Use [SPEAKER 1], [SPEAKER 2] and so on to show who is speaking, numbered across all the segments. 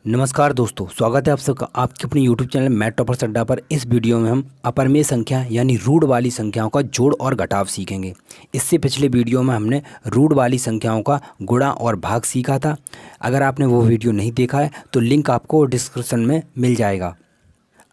[SPEAKER 1] नमस्कार दोस्तों, स्वागत है आप सबका आपके अपने YouTube चैनल मैथ टॉपर्स अड्डा पर। इस वीडियो में हम अपरिमेय संख्या यानी रूट वाली संख्याओं का जोड़ और घटाव सीखेंगे। इससे पिछले वीडियो में हमने रूट वाली संख्याओं का गुणा और भाग सीखा था। अगर आपने वो वीडियो नहीं देखा है तो लिंक आपको डिस्क्रिप्शन में मिल जाएगा।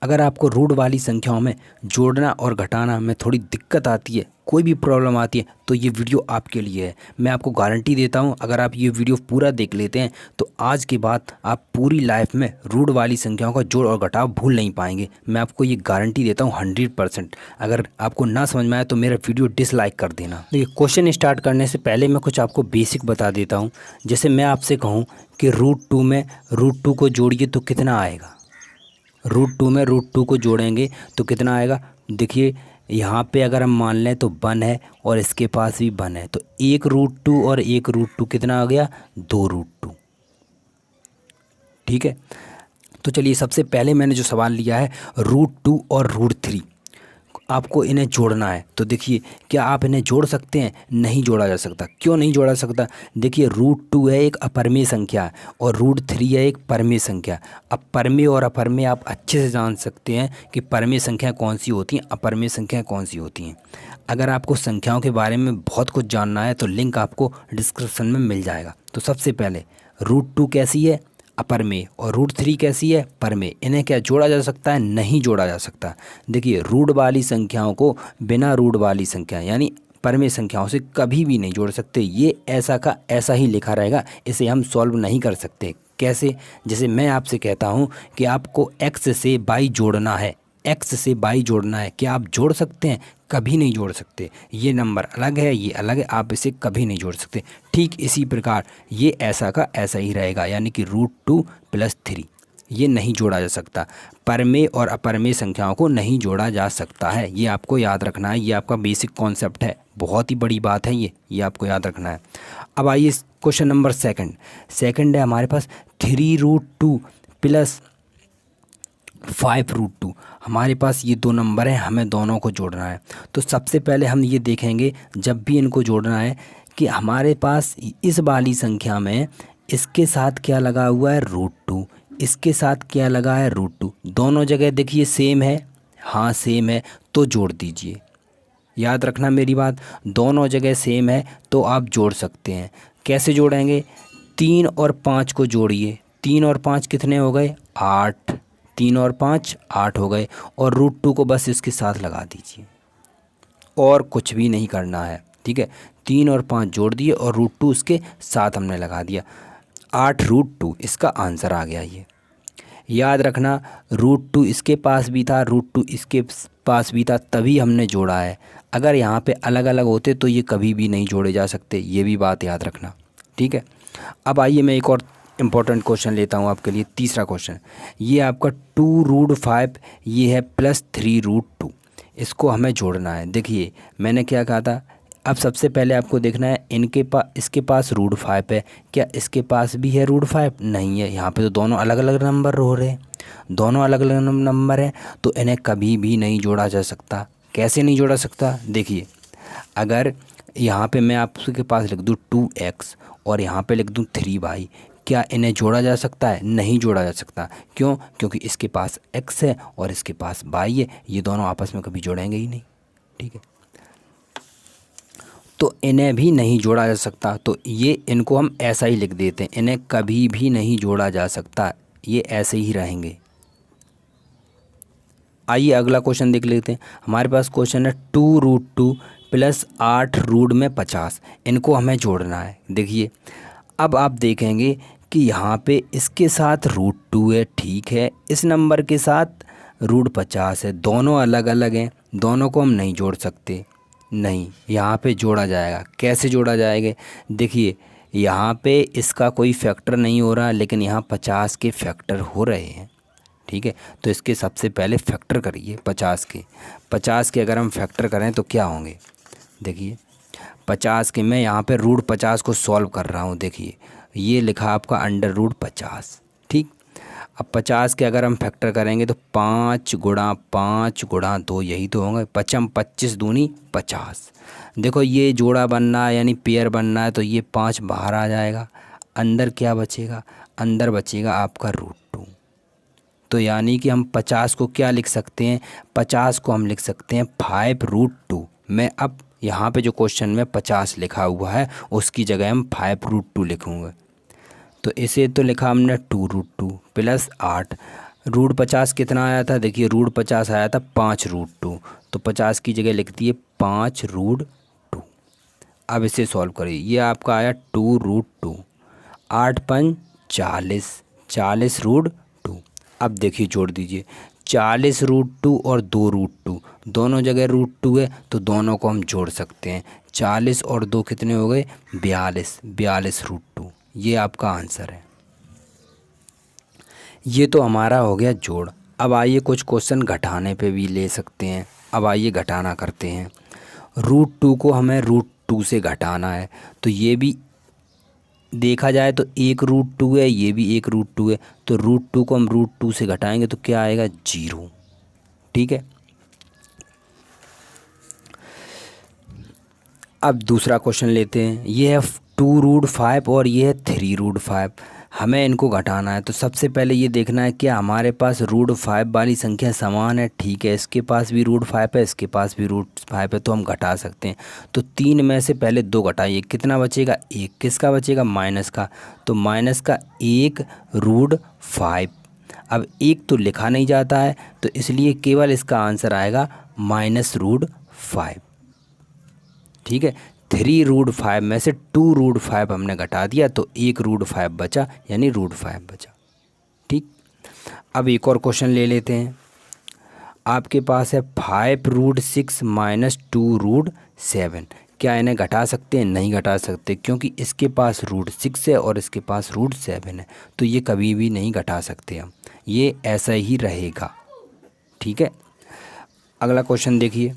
[SPEAKER 1] अगर आपको रूट वाली संख्याओं में जोड़ना और घटाना में थोड़ी दिक्कत आती है, कोई भी प्रॉब्लम आती है, तो ये वीडियो आपके लिए है। मैं आपको गारंटी देता हूँ, अगर आप ये वीडियो पूरा देख लेते हैं तो आज के बाद आप पूरी लाइफ में रूट वाली संख्याओं का जोड़ और घटाव भूल नहीं पाएंगे। मैं आपको ये गारंटी देता हूँ 100%। अगर आपको ना समझ में आए तो मेरा वीडियो डिसलाइक कर देना। देखिए, क्वेश्चन स्टार्ट करने से पहले मैं कुछ आपको बेसिक बता देता हूँ। जैसे मैं आपसे कहूँ कि रूट 2 में रूट 2 को जोड़िए तो कितना आएगा। रूट 2 में रूट 2 को जोड़ेंगे तो कितना आएगा। देखिए, यहाँ पे अगर हम मान लें तो 1 है और इसके पास भी 1 है, तो एक रूट 2 और एक रूट 2 कितना आ गया, 2√2। ठीक है, तो चलिए सबसे पहले मैंने जो सवाल लिया है रूट 2 और रूट 3, आपको इन्हें जोड़ना है। तो देखिए, क्या आप इन्हें जोड़ सकते हैं? नहीं जोड़ा जा सकता। क्यों नहीं जोड़ा सकता? देखिए, रूट 2 है एक अपरिमेय संख्या और रूट 3 है एक परिमेय संख्या। अब परिमेय और अपरिमेय आप अच्छे से जान सकते हैं कि परिमेय संख्या कौन सी होती हैं, अपरिमेय संख्या कौन सी होती हैं। अगर आपको संख्याओं के बारे में बहुत कुछ जानना है तो लिंक आपको डिस्क्रिप्शन में मिल जाएगा। तो सबसे पहले रूट 2 कैसी है, अपरिमेय, और रूट 3 कैसी है, परिमेय। इन्हें क्या जोड़ा जा सकता है? नहीं जोड़ा जा सकता। देखिए, रूट वाली संख्याओं को बिना रूट वाली संख्या यानी परिमेय संख्याओं से कभी भी नहीं जोड़ सकते। ये ऐसा का ऐसा ही लिखा रहेगा, इसे हम सॉल्व नहीं कर सकते। कैसे? जैसे मैं आपसे कहता हूँ कि आपको x से y जोड़ना है, x से y जोड़ना है, क्या आप जोड़ सकते हैं? कभी नहीं जोड़ सकते। ये नंबर अलग है, ये अलग है, आप इसे कभी नहीं जोड़ सकते। ठीक इसी प्रकार ये ऐसा का ऐसा ही रहेगा, यानी कि रूट 2 + 3 ये नहीं जोड़ा जा सकता। परिमेय और अपरिमेय संख्याओं को नहीं जोड़ा जा सकता है, ये आपको याद रखना है। ये आपका बेसिक कॉन्सेप्ट है, बहुत ही बड़ी बात है ये आपको याद रखना है। अब आइए क्वेश्चन नंबर सेकंड है हमारे पास 3√2 + 5√2। हमारे पास ये दो नंबर हैं, हमें दोनों को जोड़ना है। तो सबसे पहले हम ये देखेंगे जब भी इनको जोड़ना है कि हमारे पास इस वाली संख्या में इसके साथ क्या लगा हुआ है, रूट 2, इसके साथ क्या लगा है, रूट 2। दोनों जगह देखिए सेम है, हाँ सेम है, तो जोड़ दीजिए। याद रखना मेरी बात, दोनों जगह सेम है तो आप जोड़ सकते हैं। कैसे जोड़ेंगे? 3 और 5 को जोड़िए। 3 और 5 कितने हो गए, 8। 3 और 5 8 हो गए, और रूट 2 को बस इसके साथ लगा दीजिए, और कुछ भी नहीं करना है। ठीक है, 3 और 5 जोड़ दिए और रूट 2 उसके साथ हमने लगा दिया, 8√2 इसका आंसर आ गया। ये याद रखना, रूट 2 इसके पास भी था, रूट 2 इसके पास भी था, तभी हमने जोड़ा है। अगर यहाँ पे अलग अलग होते तो ये कभी भी नहीं जोड़े जा सकते, ये भी बात याद रखना। ठीक है, अब आइए मैं एक और इम्पोर्टेंट क्वेश्चन लेता हूँ आपके लिए। तीसरा क्वेश्चन, ये आपका 2√5 ये है +3√2, इसको हमें जोड़ना है। देखिए, मैंने क्या कहा था, अब सबसे पहले आपको देखना है इसके पास √5 है, क्या इसके पास भी है √5? नहीं है। यहाँ पे तो दोनों अलग अलग नंबर हो रहे हैं, दोनों अलग अलग नंबर हैं, तो इन्हें कभी भी नहीं जोड़ा जा सकता। कैसे नहीं जोड़ा सकता? देखिए, अगर यहाँ पे मैं आपके पास लिख दूँ 2x और यहाँ पे लिख दूँ 3y, क्या इन्हें जोड़ा जा सकता है? नहीं जोड़ा जा सकता। क्यों? क्योंकि इसके पास x है और इसके पास y है, ये दोनों आपस में कभी जोड़ेंगे ही नहीं। ठीक है, तो इन्हें भी नहीं जोड़ा जा सकता। तो ये इनको हम ऐसा ही लिख देते हैं, इन्हें कभी भी नहीं जोड़ा जा सकता, ये ऐसे ही रहेंगे। आइए अगला क्वेश्चन देख लेते हैं। हमारे पास क्वेश्चन है 2√2 + 8√50, इनको हमें जोड़ना है। देखिए, अब आप देखेंगे कि यहाँ पे इसके साथ √2 है, ठीक है, इस नंबर के साथ √50 है, दोनों अलग अलग हैं, दोनों को हम नहीं जोड़ सकते। नहीं, यहाँ पे जोड़ा जाएगा। कैसे जोड़ा जाएगा? देखिए, यहाँ पे इसका कोई फैक्टर नहीं हो रहा, लेकिन यहाँ 50 के फैक्टर हो रहे हैं। ठीक है, तो इसके सबसे पहले फैक्टर करिए 50 के अगर हम फैक्टर करें तो क्या होंगे। देखिए, 50 के, मैं यहाँ पे √50 को सॉल्व कर रहा हूँ। देखिए, ये लिखा आपका √50। ठीक, अब 50 के अगर हम फैक्टर करेंगे तो 5 × 5 × 2, यही तो होंगे 55, 25 दूनी 50। देखो, ये जोड़ा बनना है यानी पेयर बनना है, तो ये 5 बाहर आ जाएगा, अंदर क्या बचेगा, अंदर बचेगा आपका √2। तो यानी कि हम 50 को क्या लिख सकते हैं, 50 को हम लिख सकते हैं 5√2। मैं अब यहाँ पे जो क्वेश्चन में 50 लिखा हुआ है उसकी जगह हम 5√2 लिखूँगा। तो इसे तो लिखा हमने 2√2 प्लस 8। √50 कितना आया था, देखिए √50 आया था 5√2, तो 50 की जगह लिख दिए 5√2। अब इसे सॉल्व करिए, ये आपका आया 2√2, 8 पंच 40, 40√2। अब देखिए जोड़ दीजिए 40√2 और 2√2, दोनों जगह √2 है तो दोनों को हम जोड़ सकते हैं। 40 और 2 कितने हो गए, 42, 42√2। ये आपका आंसर है। ये तो हमारा हो गया जोड़। अब आइए कुछ क्वेश्चन घटाने पे भी ले सकते हैं। अब आइए घटाना करते हैं। √2 को हमें √2 से घटाना है, तो ये भी देखा जाए तो एक √2 है, ये भी एक √2 है, तो √2 को हम √2 से घटाएंगे तो क्या आएगा, 0। ठीक है। अब दूसरा क्वेश्चन लेते हैं। ये है 2√5 और ये है 3√5। हमें इनको घटाना है, तो सबसे पहले ये देखना है कि हमारे पास √5 वाली संख्या समान है। ठीक है, इसके पास भी √5 है, इसके पास भी √5 है, तो हम घटा सकते हैं। तो 3 में से पहले 2 घटाइए, कितना बचेगा, 1। किसका बचेगा, माइनस का, तो माइनस का 1√5। अब 1 तो लिखा नहीं जाता है, तो इसलिए केवल इसका आंसर आएगा -√5। ठीक है, 3√5 में से 2√5 हमने घटा दिया तो 1√5 बचा, यानी √5 बचा। ठीक, अब एक और क्वेश्चन ले लेते हैं। आपके पास है 5√6 माइनस 2√7। क्या इन्हें घटा सकते हैं, नहीं घटा सकते, क्योंकि इसके पास √6 है और इसके पास √7 है, तो ये कभी भी नहीं घटा सकते हम, ये ऐसा ही रहेगा। ठीक है, अगला क्वेश्चन देखिए।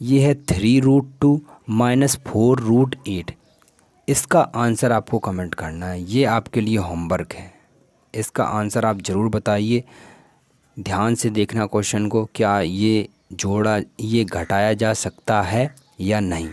[SPEAKER 1] ये है 3√2 माइनस 4√8। इसका आंसर आपको कमेंट करना है, ये आपके लिए होमवर्क है। इसका आंसर आप ज़रूर बताइए, ध्यान से देखना क्वेश्चन को, क्या ये जोड़ा, ये घटाया जा सकता है या नहीं।